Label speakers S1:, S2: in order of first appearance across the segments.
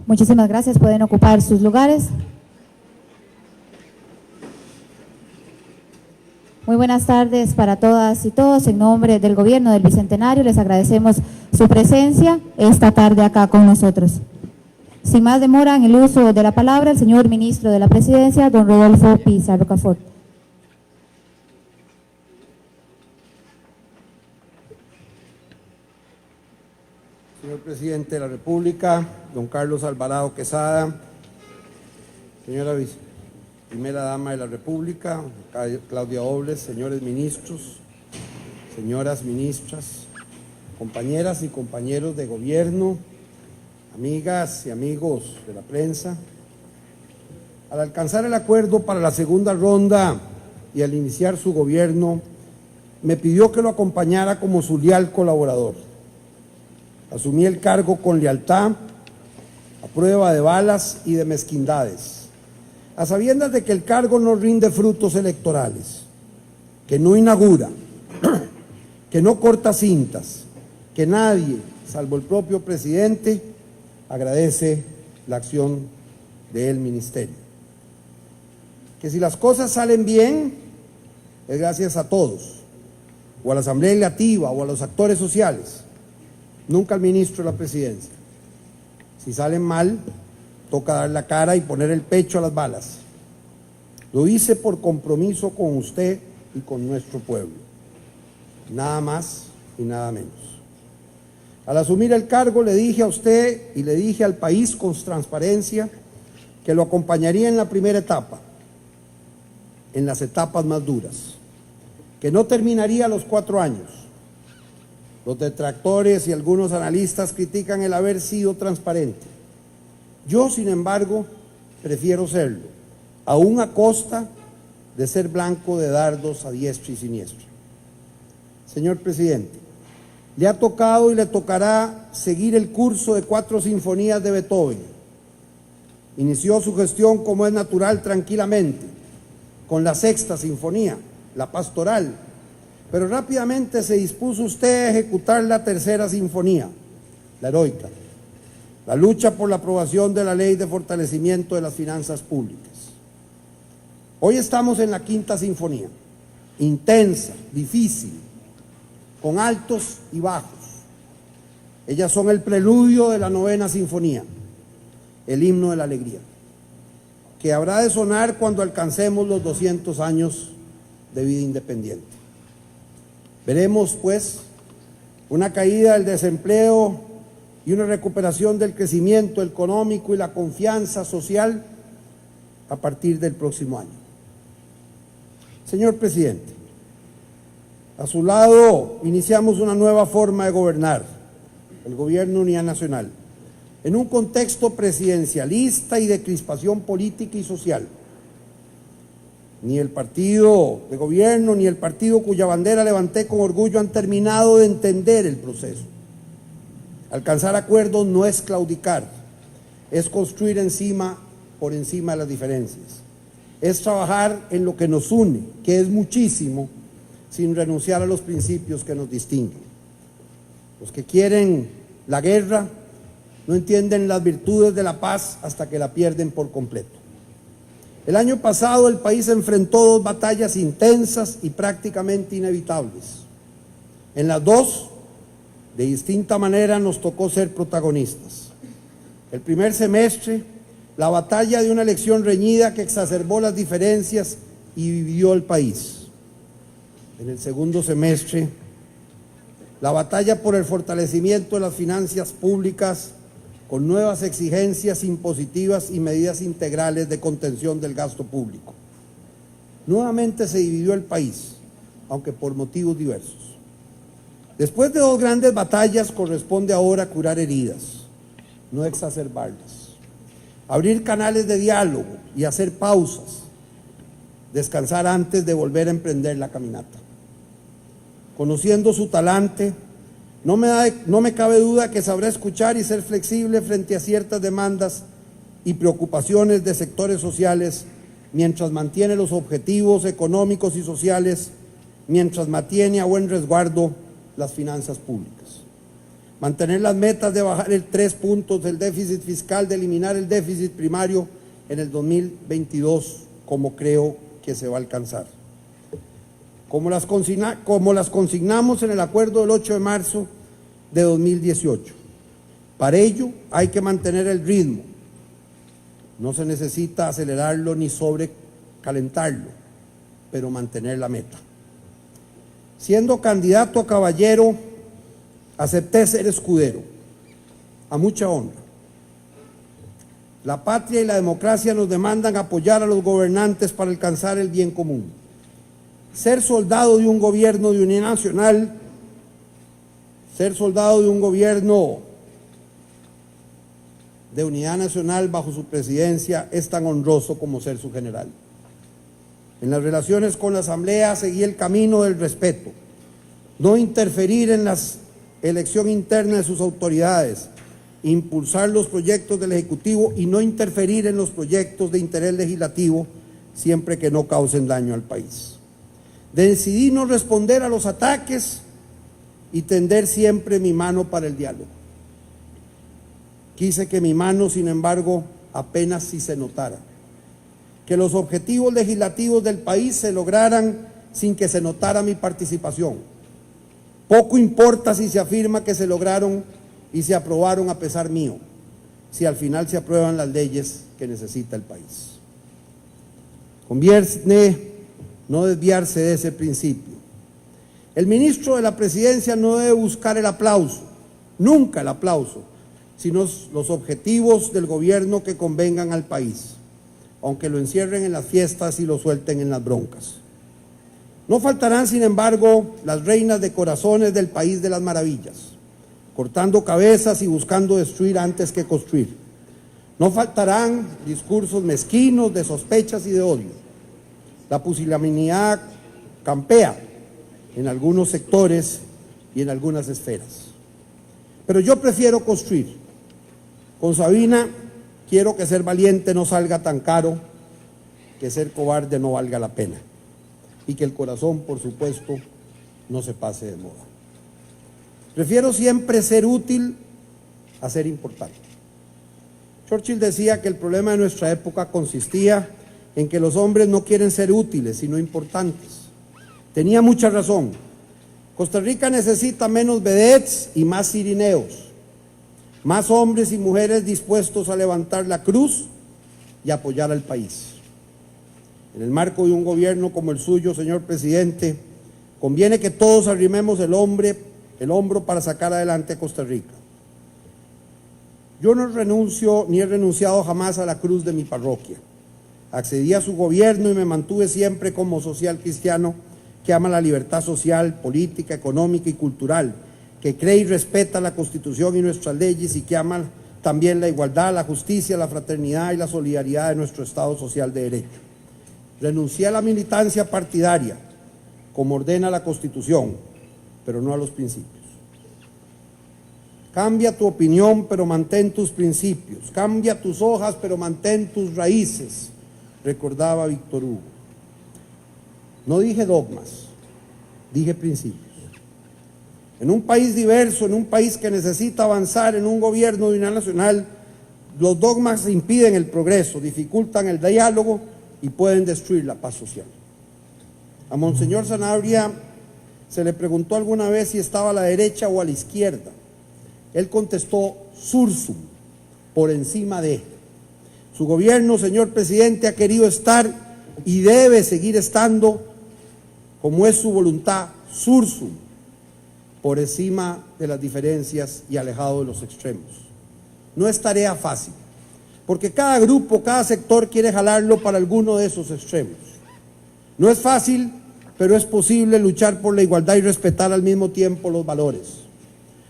S1: Muchísimas gracias. Pueden ocupar sus lugares. Muy buenas tardes para todas y todos. En nombre del Gobierno del Bicentenario les agradecemos su presencia esta tarde acá con nosotros. Sin más demora en el uso de la palabra, el señor Ministro de la Presidencia, don Rodolfo Pizarro Rocafort.
S2: Señor Presidente de la República, don Carlos Alvarado Quesada, señora Primera Dama de la República, Claudia Obles, señores ministros, señoras ministras, compañeras y compañeros de gobierno, amigas y amigos de la prensa, al alcanzar el acuerdo para la segunda ronda y al iniciar su gobierno, me pidió que lo acompañara como su leal colaborador. Asumí el cargo con lealtad, a prueba de balas y de mezquindades, a sabiendas de que el cargo no rinde frutos electorales, que no inaugura, que no corta cintas, que nadie, salvo el propio presidente, agradece la acción del ministerio. Que si las cosas salen bien, es gracias a todos, o a la Asamblea Legislativa, o a los actores sociales, nunca al ministro de la Presidencia. Si salen mal, toca dar la cara y poner el pecho a las balas. Lo hice por compromiso con usted y con nuestro pueblo. Nada más y nada menos. Al asumir el cargo le dije a usted y le dije al país con transparencia que lo acompañaría en la primera etapa, en las etapas más duras, que no terminaría a los 4 años. Los detractores y algunos analistas critican el haber sido transparente. Yo, sin embargo, prefiero serlo, aún a costa de ser blanco de dardos a diestra y siniestra. Señor presidente, le ha tocado y le tocará seguir el curso de 4 sinfonías de Beethoven. Inició su gestión, como es natural, tranquilamente, con la 6ª sinfonía, la pastoral, pero rápidamente se dispuso usted a ejecutar la 3ª sinfonía, la heroica, la lucha por la aprobación de la Ley de Fortalecimiento de las Finanzas Públicas. Hoy estamos en la 5ª sinfonía, intensa, difícil, con altos y bajos. Ellas son el preludio de la 9ª sinfonía, el himno de la alegría, que habrá de sonar cuando alcancemos los 200 años de vida independiente. Veremos, pues, una caída del desempleo y una recuperación del crecimiento económico y la confianza social a partir del próximo año. Señor presidente, a su lado iniciamos una nueva forma de gobernar, el Gobierno de Unidad Nacional, en un contexto presidencialista y de crispación política y social. Ni el partido de gobierno ni el partido cuya bandera levanté con orgullo han terminado de entender el proceso. Alcanzar acuerdos no es claudicar, es construir por encima de las diferencias. Es trabajar en lo que nos une, que es muchísimo, sin renunciar a los principios que nos distinguen. Los que quieren la guerra no entienden las virtudes de la paz hasta que la pierden por completo. El año pasado el país enfrentó 2 batallas intensas y prácticamente inevitables. En las 2, de distinta manera, nos tocó ser protagonistas. El primer semestre, la batalla de una elección reñida que exacerbó las diferencias y dividió el país. En el segundo semestre, la batalla por el fortalecimiento de las finanzas públicas con nuevas exigencias impositivas y medidas integrales de contención del gasto público. Nuevamente se dividió el país, aunque por motivos diversos. Después de 2 grandes batallas, corresponde ahora curar heridas, no exacerbarlas, abrir canales de diálogo y hacer pausas, descansar antes de volver a emprender la caminata. Conociendo su talante, no me cabe duda que sabrá escuchar y ser flexible frente a ciertas demandas y preocupaciones de sectores sociales mientras mantiene los objetivos económicos y sociales, mientras mantiene a buen resguardo las finanzas públicas. mantener las metas de bajar 3 puntos del déficit fiscal, de eliminar el déficit primario en el 2022, como creo que se va a alcanzar. Como las consignamos en el acuerdo del 8 de marzo de 2018. Para ello hay que mantener el ritmo. No se necesita acelerarlo ni sobrecalentarlo, pero mantener la meta. Siendo candidato a caballero, acepté ser escudero, a mucha honra. La patria y la democracia nos demandan apoyar a los gobernantes para alcanzar el bien común. Ser soldado de un gobierno de unidad nacional, ser soldado de un gobierno de unidad nacional bajo su presidencia es tan honroso como ser su general. En las relaciones con la Asamblea seguí el camino del respeto, no interferir en la elección interna de sus autoridades, impulsar los proyectos del Ejecutivo y no interferir en los proyectos de interés legislativo siempre que no causen daño al país. Decidí no responder a los ataques y tender siempre mi mano para el diálogo. Quise que mi mano, sin embargo, apenas si se notara. Que los objetivos legislativos del país se lograran sin que se notara mi participación. Poco importa si se afirma que se lograron y se aprobaron a pesar mío, si al final se aprueban las leyes que necesita el país. Conviene no desviarse de ese principio. El ministro de la Presidencia no debe buscar el aplauso, nunca el aplauso, sino los objetivos del gobierno que convengan al país, aunque lo encierren en las fiestas y lo suelten en las broncas. No faltarán, sin embargo, las reinas de corazones del país de las maravillas, cortando cabezas y buscando destruir antes que construir. No faltarán discursos mezquinos de sospechas y de odio. La pusilanimidad campea en algunos sectores y en algunas esferas. Pero yo prefiero construir. Con Sabina quiero que ser valiente no salga tan caro, que ser cobarde no valga la pena. Y que el corazón, por supuesto, no se pase de moda. Prefiero siempre ser útil a ser importante. Churchill decía que el problema de nuestra época consistía en que los hombres no quieren ser útiles, sino importantes. Tenía mucha razón. Costa Rica necesita menos vedettes y más cirineos, más hombres y mujeres dispuestos a levantar la cruz y apoyar al país. En el marco de un gobierno como el suyo, señor presidente, conviene que todos arrimemos el hombro para sacar adelante a Costa Rica. Yo no renuncio ni he renunciado jamás a la cruz de mi parroquia. Accedí a su gobierno y me mantuve siempre como social cristiano que ama la libertad social, política, económica y cultural, que cree y respeta la Constitución y nuestras leyes y que ama también la igualdad, la justicia, la fraternidad y la solidaridad de nuestro Estado social de derecho. Renuncié a la militancia partidaria, como ordena la Constitución, pero no a los principios. Cambia tu opinión, pero mantén tus principios. Cambia tus hojas, pero mantén tus raíces, recordaba Víctor Hugo. No dije dogmas, dije principios. En un país diverso, en un país que necesita avanzar en un gobierno de unidad nacional, los dogmas impiden el progreso, dificultan el diálogo y pueden destruir la paz social. A Monseñor Sanabria se le preguntó alguna vez si estaba a la derecha o a la izquierda. Él contestó sursum, por encima de. Su gobierno, señor presidente, ha querido estar y debe seguir estando, como es su voluntad, sursum, por encima de las diferencias y alejado de los extremos. No es tarea fácil, porque cada grupo, cada sector quiere jalarlo para alguno de esos extremos. No es fácil, pero es posible luchar por la igualdad y respetar al mismo tiempo los valores.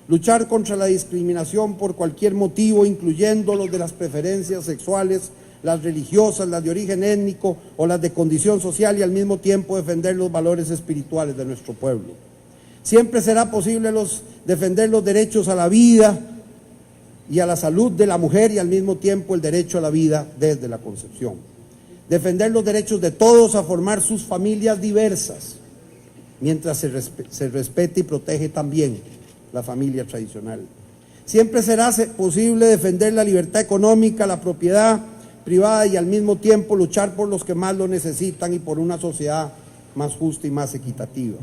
S2: Luchar contra la discriminación por cualquier motivo, incluyendo los de las preferencias sexuales, las religiosas, las de origen étnico o las de condición social, y al mismo tiempo defender los valores espirituales de nuestro pueblo. Siempre será posible defender los derechos a la vida y a la salud de la mujer y al mismo tiempo el derecho a la vida desde la concepción. Defender los derechos de todos a formar sus familias diversas, mientras se respete y protege también la familia tradicional. Siempre será posible defender la libertad económica, la propiedad privada y al mismo tiempo luchar por los que más lo necesitan y por una sociedad más justa y más equitativa.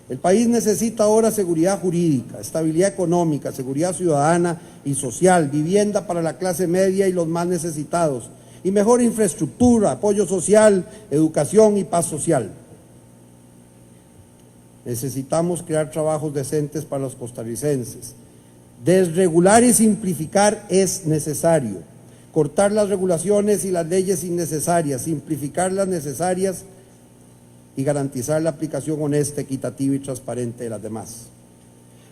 S2: El país necesita ahora seguridad jurídica, estabilidad económica, seguridad ciudadana y social, vivienda para la clase media y los más necesitados, y mejor infraestructura, apoyo social, educación y paz social. Necesitamos crear trabajos decentes para los costarricenses. Desregular y simplificar es necesario. Cortar las regulaciones y las leyes innecesarias, simplificar las necesarias y garantizar la aplicación honesta, equitativa y transparente de las demás.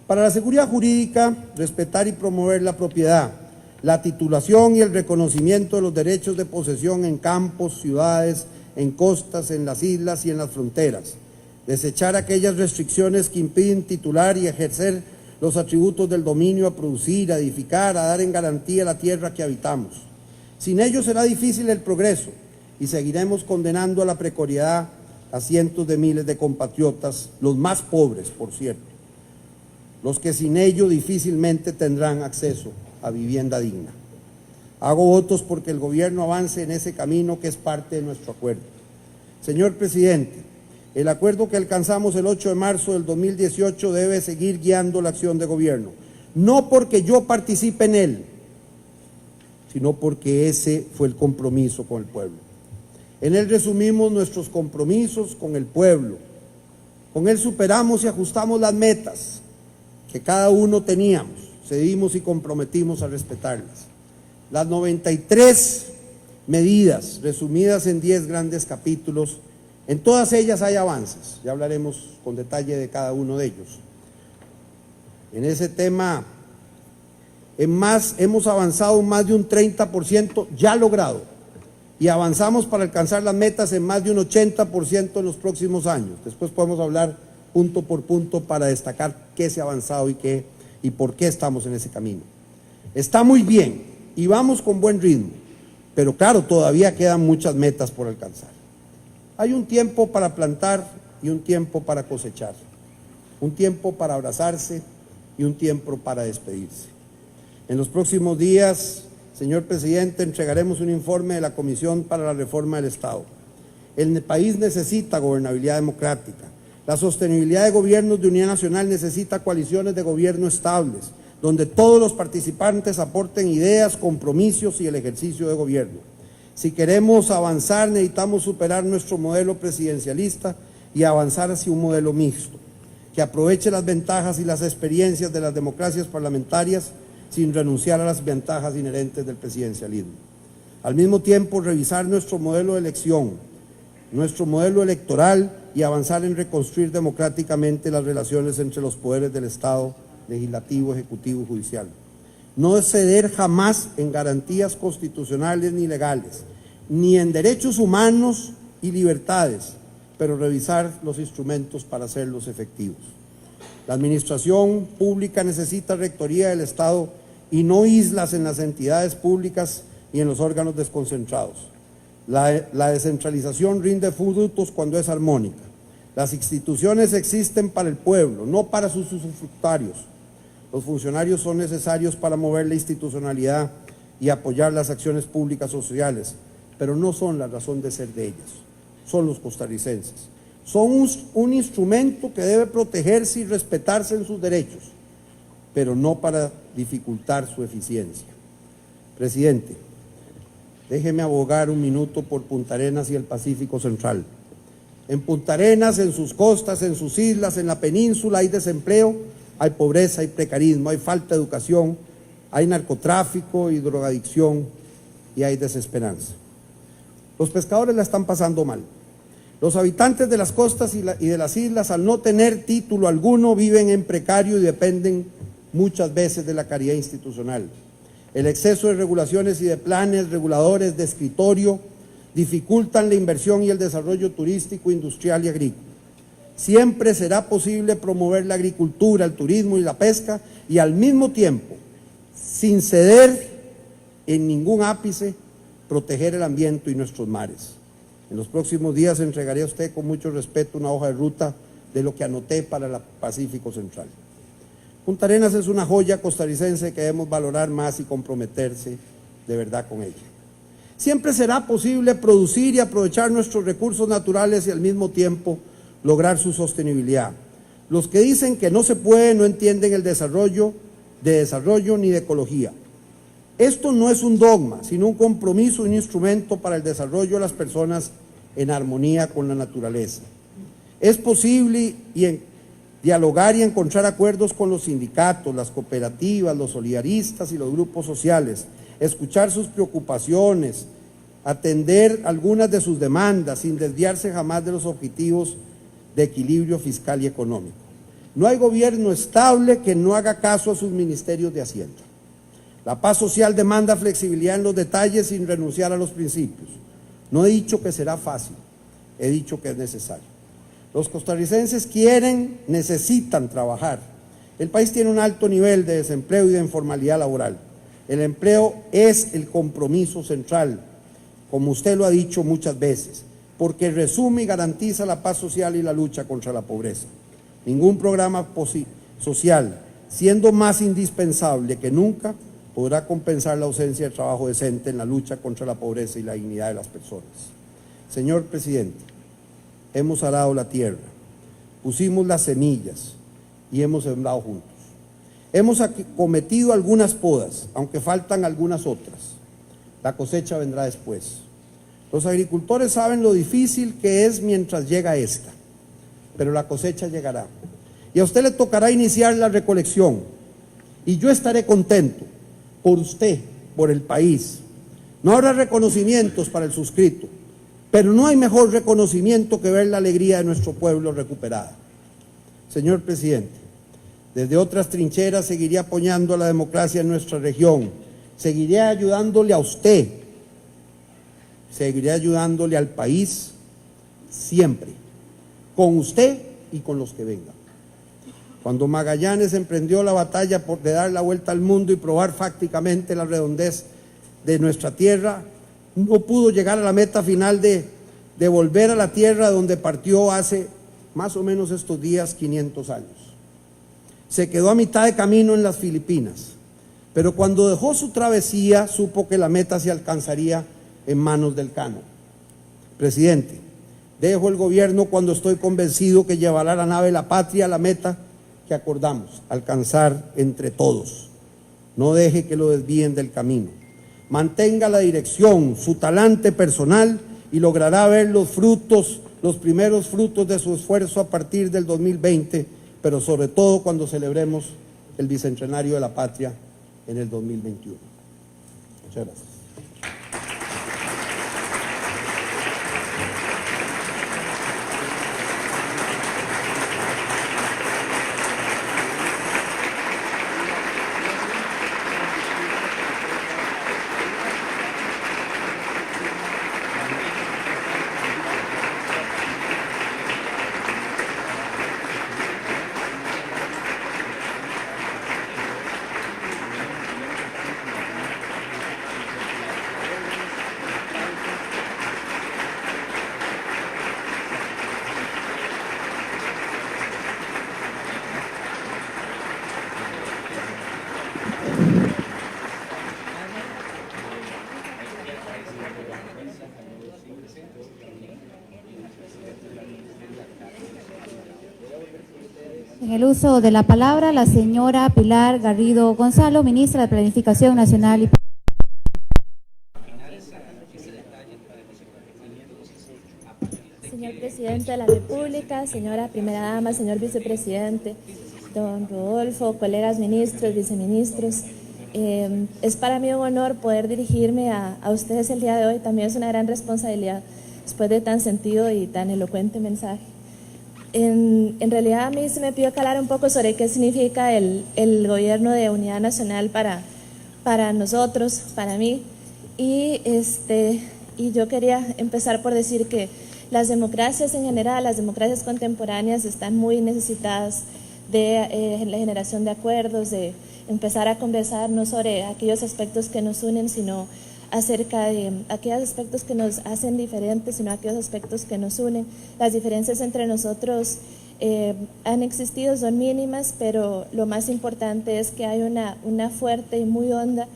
S2: Para la seguridad jurídica, respetar y promover la propiedad, la titulación y el reconocimiento de los derechos de posesión en campos, ciudades, en costas, en las islas y en las fronteras. Desechar aquellas restricciones que impiden titular y ejercer los atributos del dominio a producir, a edificar, a dar en garantía la tierra que habitamos. Sin ello será difícil el progreso y seguiremos condenando a la precariedad a cientos de miles de compatriotas, los más pobres, por cierto, los que sin ello difícilmente tendrán acceso a vivienda digna. Hago votos porque el gobierno avance en ese camino que es parte de nuestro acuerdo. Señor presidente, el acuerdo que alcanzamos el 8 de marzo del 2018 debe seguir guiando la acción de gobierno, no porque yo participe en él, sino porque ese fue el compromiso con el pueblo. En él resumimos nuestros compromisos con el pueblo. Con él superamos y ajustamos las metas que cada uno teníamos, cedimos y comprometimos a respetarlas. Las 93 medidas resumidas en 10 grandes capítulos, en todas ellas hay avances, ya hablaremos con detalle de cada uno de ellos. En ese tema, hemos avanzado más de un 30% ya logrado y avanzamos para alcanzar las metas en más de un 80% en los próximos años. Después podemos hablar punto por punto para destacar qué se ha avanzado y por qué estamos en ese camino. Está muy bien y vamos con buen ritmo, pero claro, todavía quedan muchas metas por alcanzar. Hay un tiempo para plantar y un tiempo para cosechar, un tiempo para abrazarse y un tiempo para despedirse. En los próximos días, señor presidente, entregaremos un informe de la Comisión para la Reforma del Estado. El país necesita gobernabilidad democrática. La sostenibilidad de gobiernos de unidad nacional necesita coaliciones de gobierno estables, donde todos los participantes aporten ideas, compromisos y el ejercicio de gobierno. Si queremos avanzar, necesitamos superar nuestro modelo presidencialista y avanzar hacia un modelo mixto, que aproveche las ventajas y las experiencias de las democracias parlamentarias sin renunciar a las ventajas inherentes del presidencialismo. Al mismo tiempo, revisar nuestro modelo de elección, nuestro modelo electoral y avanzar en reconstruir democráticamente las relaciones entre los poderes del Estado, legislativo, ejecutivo y judicial. No ceder jamás en garantías constitucionales ni legales, ni en derechos humanos y libertades, pero revisar los instrumentos para hacerlos efectivos. La administración pública necesita rectoría del Estado y no islas en las entidades públicas y en los órganos desconcentrados. La descentralización rinde frutos cuando es armónica. Las instituciones existen para el pueblo, no para sus usufructuarios. Los funcionarios son necesarios para mover la institucionalidad y apoyar las acciones públicas o sociales, pero no son la razón de ser de ellas, son los costarricenses. Son un instrumento que debe protegerse y respetarse en sus derechos, pero no para dificultar su eficiencia. Presidente, déjeme abogar un minuto por Punta Arenas y el Pacífico Central. En Punta Arenas, en sus costas, en sus islas, en la península hay desempleo, hay pobreza, hay precarismo, hay falta de educación, hay narcotráfico y drogadicción y hay desesperanza. Los pescadores la están pasando mal. Los habitantes de las costas y de las islas, al no tener título alguno, viven en precario y dependen muchas veces de la caridad institucional. El exceso de regulaciones y de planes reguladores de escritorio dificultan la inversión y el desarrollo turístico, industrial y agrícola. Siempre será posible promover la agricultura, el turismo y la pesca y al mismo tiempo, sin ceder en ningún ápice, proteger el ambiente y nuestros mares. En los próximos días entregaré a usted con mucho respeto una hoja de ruta de lo que anoté para el Pacífico Central. Punta Arenas es una joya costarricense que debemos valorar más y comprometerse de verdad con ella. Siempre será posible producir y aprovechar nuestros recursos naturales y al mismo tiempo lograr su sostenibilidad. Los que dicen que no se puede no entienden el desarrollo ni de ecología. Esto no es un dogma, sino un compromiso, un instrumento para el desarrollo de las personas en armonía con la naturaleza. Es posible dialogar y encontrar acuerdos con los sindicatos, las cooperativas, los solidaristas y los grupos sociales, escuchar sus preocupaciones, atender algunas de sus demandas sin desviarse jamás de los objetivos de equilibrio fiscal y económico. No hay gobierno estable que no haga caso a sus ministerios de Hacienda. La paz social demanda flexibilidad en los detalles sin renunciar a los principios. No he dicho que será fácil, he dicho que es necesario. Los costarricenses necesitan trabajar. El país tiene un alto nivel de desempleo y de informalidad laboral. El empleo es el compromiso central, como usted lo ha dicho muchas veces, porque resume y garantiza la paz social y la lucha contra la pobreza. Ningún programa social, siendo más indispensable que nunca, podrá compensar la ausencia de trabajo decente en la lucha contra la pobreza y la dignidad de las personas. Señor presidente, hemos arado la tierra, pusimos las semillas y hemos sembrado juntos. Hemos cometido algunas podas, aunque faltan algunas otras. La cosecha vendrá después. Los agricultores saben lo difícil que es mientras llega esta, pero la cosecha llegará. Y a usted le tocará iniciar la recolección. Y yo estaré contento por usted, por el país. No habrá reconocimientos para el suscrito, pero no hay mejor reconocimiento que ver la alegría de nuestro pueblo recuperada. Señor presidente, desde otras trincheras seguiré apoyando a la democracia en nuestra región, seguiré ayudándole a usted, seguiré ayudándole al país siempre, con usted y con los que vengan. Cuando Magallanes emprendió la batalla de dar la vuelta al mundo y probar fácticamente la redondez de nuestra tierra, no pudo llegar a la meta final de volver a la tierra donde partió hace más o menos estos días 500 años. Se quedó a mitad de camino en las Filipinas, pero cuando dejó su travesía supo que la meta se alcanzaría en manos del Cano. Presidente, dejo el gobierno cuando estoy convencido que llevará la nave La Patria a la meta que acordamos alcanzar entre todos. No deje que lo desvíen del camino. Mantenga la dirección, su talante personal y logrará ver los primeros frutos de su esfuerzo a partir del 2020, pero sobre todo cuando celebremos el Bicentenario de la Patria en el 2021. Muchas gracias.
S1: En el uso de la palabra, la señora Pilar Garrido Gonzalo, ministra de Planificación Nacional y...
S3: Señor Presidente de la República, señora Primera Dama, señor Vicepresidente, don Rodolfo, colegas ministros, viceministros, es para mí un honor poder dirigirme a ustedes el día de hoy. También es una gran responsabilidad después de tan sentido y tan elocuente mensaje. En realidad a mí se me pidió calar un poco sobre qué significa el gobierno de unidad nacional para nosotros, para mí, y yo quería empezar por decir que las democracias en general, las democracias contemporáneas están muy necesitadas de la generación de acuerdos, de empezar a conversar no sobre aquellos aspectos que nos unen, sino acerca de aquellos aspectos que nos hacen diferentes, sino aquellos aspectos que nos unen. Las diferencias entre nosotros han existido, son mínimas, pero lo más importante es que hay una fuerte y muy honda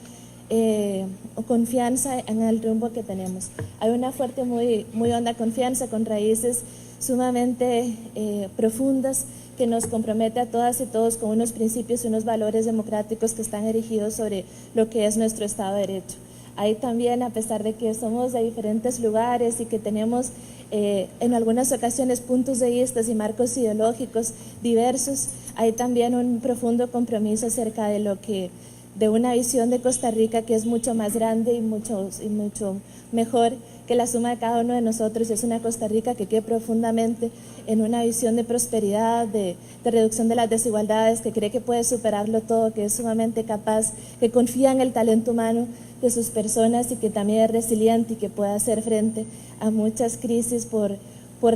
S3: confianza en el rumbo que tenemos. Hay una fuerte, muy honda confianza con raíces sumamente profundas que nos compromete a todas y todos con unos principios y unos valores democráticos que están erigidos sobre lo que es nuestro Estado de Derecho. Ahí también, a pesar de que somos de diferentes lugares y que tenemos en algunas ocasiones puntos de vista y marcos ideológicos diversos, hay también un profundo compromiso acerca de una visión de Costa Rica que es mucho más grande y mucho mejor que la suma de cada uno de nosotros. Es una Costa Rica que cree profundamente en una visión de prosperidad, de reducción de las desigualdades, que cree que puede superarlo todo, que es sumamente capaz, que confía en el talento humano de sus personas y que también es resiliente y que puede hacer frente a muchas crisis por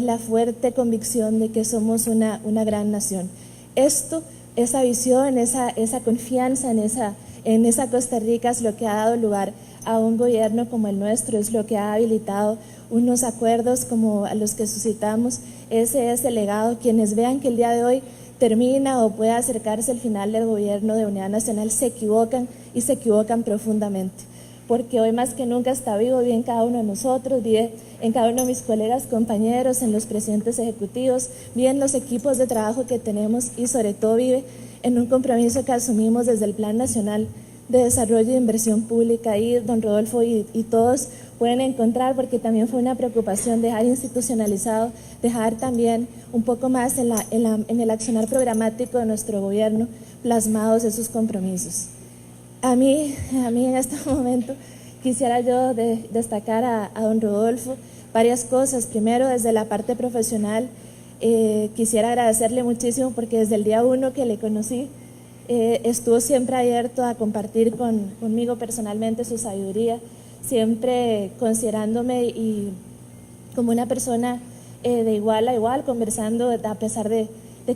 S3: la fuerte convicción de que somos una gran nación. Esa visión, esa confianza en esa Costa Rica es lo que ha dado lugar a un gobierno como el nuestro, es lo que ha habilitado unos acuerdos como a los que suscitamos. Ese es el legado. Quienes vean que el día de hoy termina o puede acercarse el final del gobierno de Unidad Nacional se equivocan y se equivocan profundamente, porque hoy más que nunca está vivo, vive en cada uno de nosotros, vive en cada uno de mis colegas, compañeros, en los presidentes ejecutivos, vive en los equipos de trabajo que tenemos y sobre todo vive en un compromiso que asumimos desde el Plan Nacional de Desarrollo e Inversión Pública. Ahí don Rodolfo y todos pueden encontrar, porque también fue una preocupación dejar institucionalizado, dejar también un poco más en el accionar programático de nuestro gobierno plasmados esos compromisos. A mí en este momento quisiera yo destacar a don Rodolfo varias cosas. Primero, desde la parte profesional, quisiera agradecerle muchísimo porque desde el día 1 que le conocí, estuvo siempre abierto a compartir conmigo personalmente su sabiduría, siempre considerándome y como una persona de igual a igual, conversando a pesar de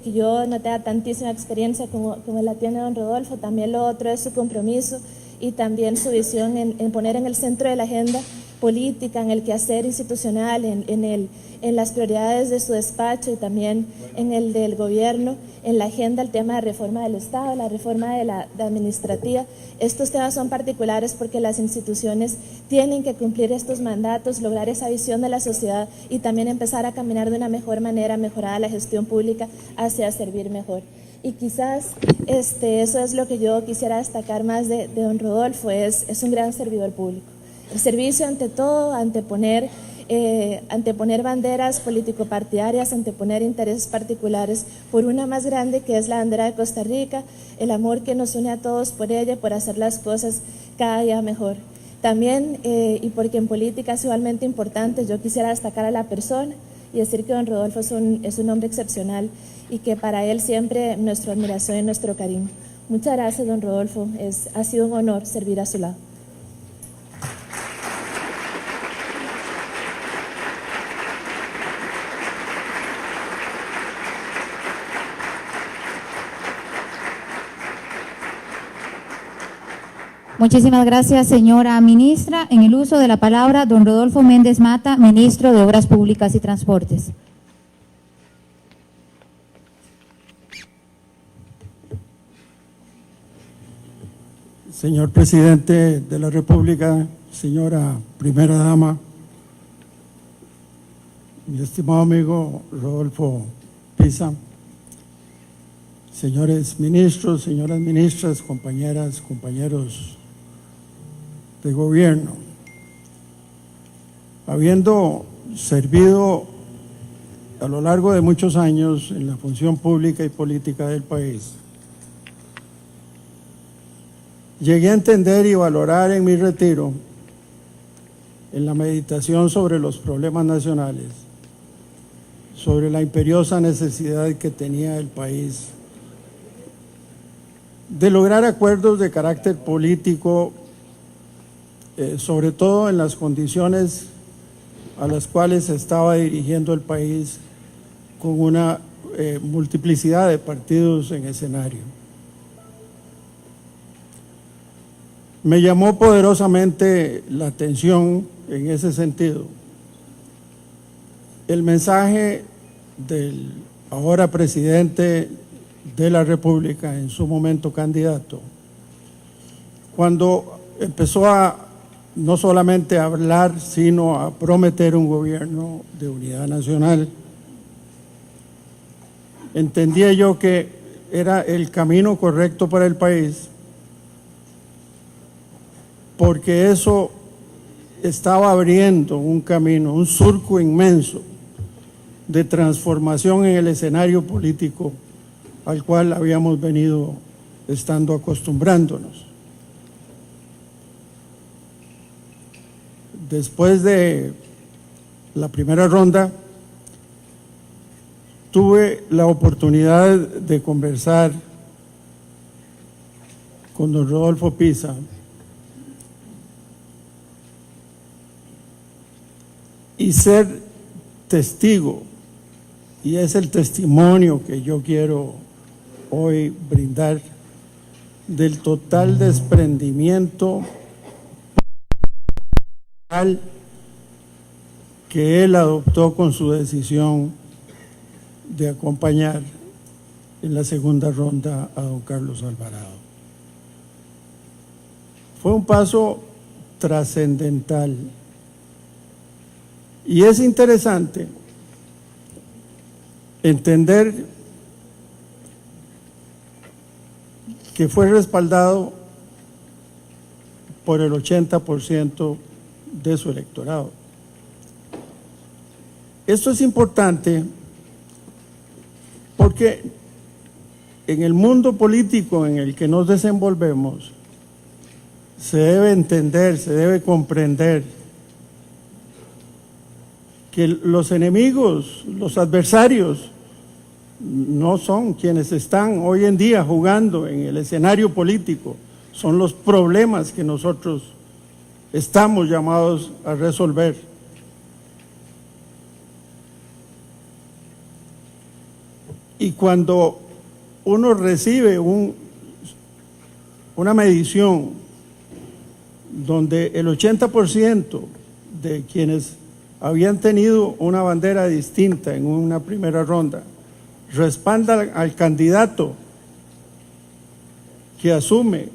S3: que yo no tenga tantísima experiencia como la tiene don Rodolfo. También lo otro es su compromiso y también su visión en poner en el centro de la agenda política, en el quehacer institucional, en las prioridades de su despacho y también en el del gobierno, en la agenda el tema de reforma del Estado, la reforma de la administrativa. Estos temas son particulares porque las instituciones tienen que cumplir estos mandatos, lograr esa visión de la sociedad y también empezar a caminar de una mejor manera, mejorada la gestión pública hacia servir mejor. Y quizás eso es lo que yo quisiera destacar más de don Rodolfo, es un gran servidor público. El servicio ante todo, anteponer banderas político-partidarias, anteponer intereses particulares por una más grande que es la bandera de Costa Rica, el amor que nos une a todos por ella, por hacer las cosas cada día mejor. También, y porque en política es igualmente importante, yo quisiera destacar a la persona y decir que don Rodolfo es un hombre excepcional y que para él siempre nuestra admiración y nuestro cariño. Muchas gracias, don Rodolfo, ha sido un honor servir a su lado.
S1: Muchísimas gracias, señora ministra. En el uso de la palabra, don Rodolfo Méndez Mata, ministro de Obras Públicas y Transportes.
S4: Señor presidente de la República, señora primera dama, mi estimado amigo Rodolfo Pisa, señores ministros, señoras ministras, compañeras, compañeros de gobierno, habiendo servido a lo largo de muchos años en la función pública y política del país, llegué a entender y valorar en mi retiro, en la meditación sobre los problemas nacionales, sobre la imperiosa necesidad que tenía el país de lograr acuerdos de carácter político, sobre todo en las condiciones a las cuales se estaba dirigiendo el país, con una multiplicidad de partidos en escenario. Me llamó poderosamente la atención en ese sentido el mensaje del ahora presidente de la República, en su momento candidato, cuando empezó a no solamente a hablar, sino a prometer un gobierno de unidad nacional, entendía yo que era el camino correcto para el país, porque eso estaba abriendo un camino, un surco inmenso de transformación en el escenario político al cual habíamos venido estando acostumbrándonos. Después de la primera ronda, tuve la oportunidad de conversar con don Rodolfo Pisa y ser testigo, y es el testimonio que yo quiero hoy brindar, del total desprendimiento que él adoptó con su decisión de acompañar en la segunda ronda a don Carlos Alvarado. Fue un paso trascendental y es interesante entender que fue respaldado por el 80% de su electorado. Esto es importante porque en el mundo político en el que nos desenvolvemos se debe entender, se debe comprender que los enemigos, los adversarios, no son quienes están hoy en día jugando en el escenario político, son los problemas que nosotros estamos llamados a resolver. Y cuando uno recibe una medición donde el 80% de quienes habían tenido una bandera distinta en una primera ronda respaldan al candidato que asume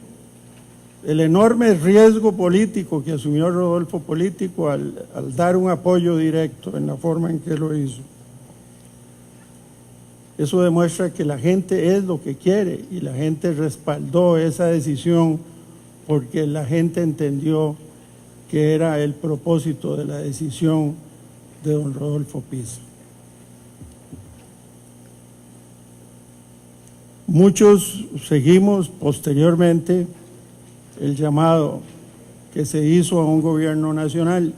S4: el enorme riesgo político que asumió Rodolfo político al dar un apoyo directo en la forma en que lo hizo. Eso demuestra que la gente es lo que quiere y la gente respaldó esa decisión porque la gente entendió que era el propósito de la decisión de don Rodolfo Pisa. Muchos seguimos posteriormente el llamado que se hizo a un gobierno nacional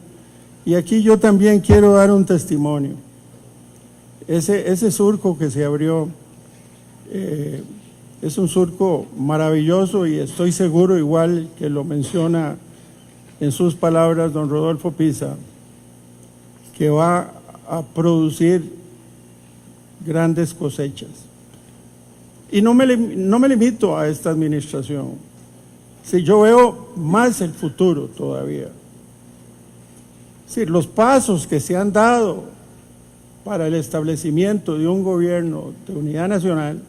S4: y aquí yo también quiero dar un testimonio. Ese surco que se abrió es un surco maravilloso y estoy seguro, igual que lo menciona en sus palabras don Rodolfo Pisa, que va a producir grandes cosechas. Y no me limito a esta administración. Si yo veo más el futuro todavía. Si los pasos que se han dado para el establecimiento de un gobierno de unidad nacional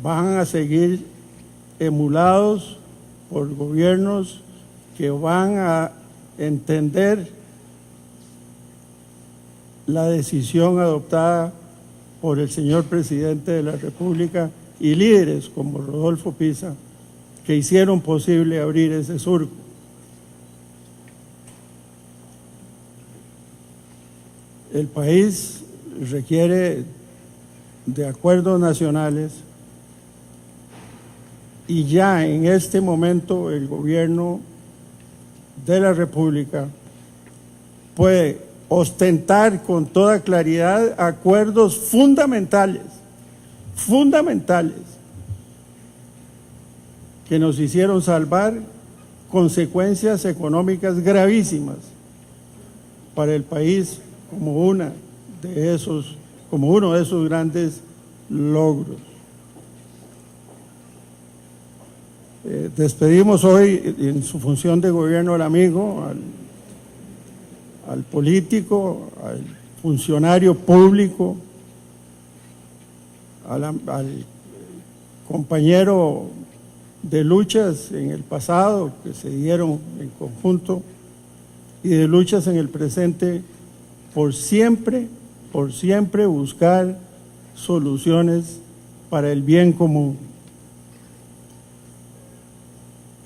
S4: van a seguir emulados por gobiernos que van a entender la decisión adoptada por el señor presidente de la República y líderes como Rodolfo Pisa, que hicieron posible abrir ese surco. El país requiere de acuerdos nacionales y ya en este momento el gobierno de la República puede ostentar con toda claridad acuerdos fundamentales que nos hicieron salvar consecuencias económicas gravísimas para el país como uno de esos grandes logros. Despedimos hoy en su función de gobierno al amigo, al político, al funcionario público, al compañero de luchas en el pasado que se dieron en conjunto y de luchas en el presente por siempre buscar soluciones para el bien común.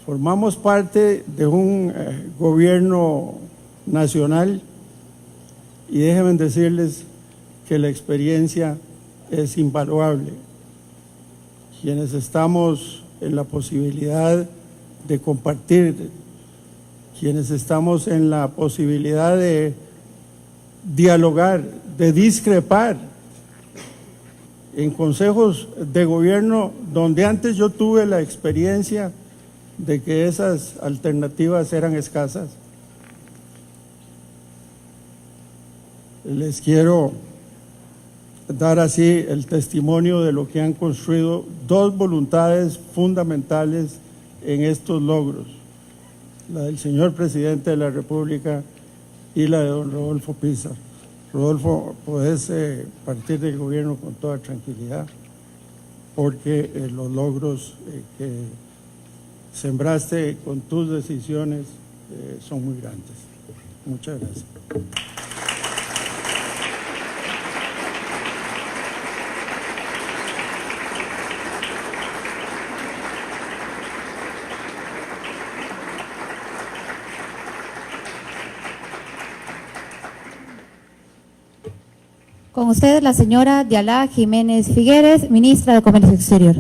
S4: Formamos parte de un gobierno nacional y déjenme decirles que la experiencia es invaluable. Quienes estamos en la posibilidad de compartir, quienes estamos en la posibilidad de dialogar, de discrepar en consejos de gobierno donde antes yo tuve la experiencia de que esas alternativas eran escasas. Les quiero dar así el testimonio de lo que han construido dos voluntades fundamentales en estos logros, la del señor presidente de la República y la de don Rodolfo Pizarro. Rodolfo, podés partir del gobierno con toda tranquilidad, porque los logros que sembraste con tus decisiones son muy grandes. Muchas gracias.
S1: Con ustedes la señora Dialá Jiménez Figueres, ministra de Comercio Exterior.